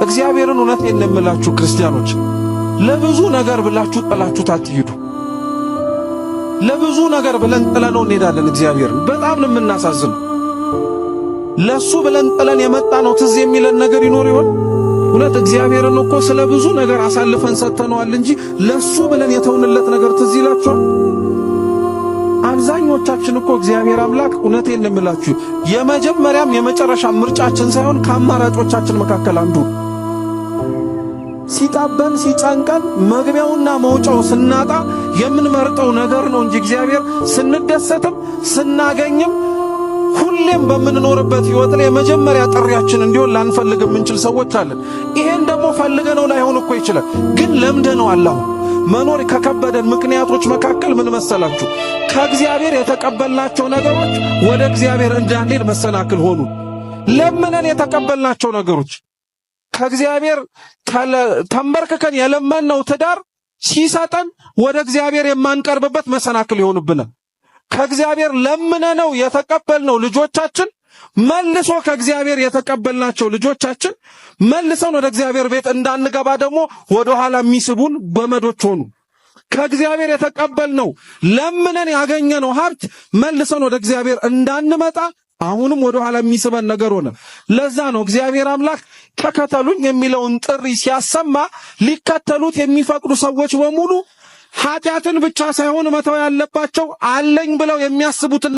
እግዚአብሔርን እውነቴን ነው የምላችሁ ክርስቲያኖች፣ ለብዙ ነገር ብላችሁ ጥላችሁት አትሂዱ። ለብዙ ነገር ብለን ጥለነው እንሄዳለን። እግዚአብሔርን በጣም ነው የምናሳዝነው። ለሱ ብለን ጥለን የመጣ ነው ትዝ የሚለን ነገር ይኖር ይሆን? እውነት እግዚአብሔርን እኮ ስለ ብዙ ነገር አሳልፈን ሰጥተነዋል እንጂ ለሱ ብለን የተውንለት ነገር ትዝ ይላችኋል? አብዛኞቻችን እኮ እግዚአብሔር አምላክ እውነቴን ነው የምላችሁ የመጀመሪያም የመጨረሻ ምርጫችን ሳይሆን ከአማራጮቻችን መካከል አንዱ። ሲጣበን ሲጨንቀን መግቢያውና መውጫው ስናጣ የምንመርጠው ነገር ነው እንጂ እግዚአብሔር ስንደሰትም ስናገኝም ሁሌም በምንኖርበት ሕይወት ላይ የመጀመሪያ ጥሪያችን እንዲሆን ላንፈልግ የምንችል ሰዎች አለን። ይሄን ደግሞ ፈልገነው ላይሆን እኮ ይችላል፣ ግን ለምደነው አላሁ መኖር ከከበደን ምክንያቶች መካከል ምን መሰላችሁ? ከእግዚአብሔር የተቀበልናቸው ነገሮች ወደ እግዚአብሔር እንዳንሄድ መሰናክል ሆኑ። ለምነን የተቀበልናቸው ነገሮች ከእግዚአብሔር ተንበርክከን የለመነው ትዳር ሲሰጠን ወደ እግዚአብሔር የማንቀርብበት መሰናክል ይሆንብናል። ከእግዚአብሔር ለምነነው የተቀበልነው ልጆቻችን መልሶ ከእግዚአብሔር የተቀበልናቸው ልጆቻችን መልሰን ወደ እግዚአብሔር ቤት እንዳንገባ ደግሞ ወደ ኋላ የሚስቡን ገመዶች ሆኑ። ከእግዚአብሔር የተቀበልነው ለምነን ያገኘነው ሀብት መልሰን ወደ እግዚአብሔር እንዳንመጣ አሁንም ወደ ኋላ የሚስበን ነገር ሆነ። ለዛ ነው እግዚአብሔር አምላክ ተከተሉኝ የሚለውን ጥሪ ሲያሰማ ሊከተሉት የሚፈቅዱ ሰዎች በሙሉ ኃጢአትን ብቻ ሳይሆን መተው ያለባቸው አለኝ ብለው የሚያስቡትን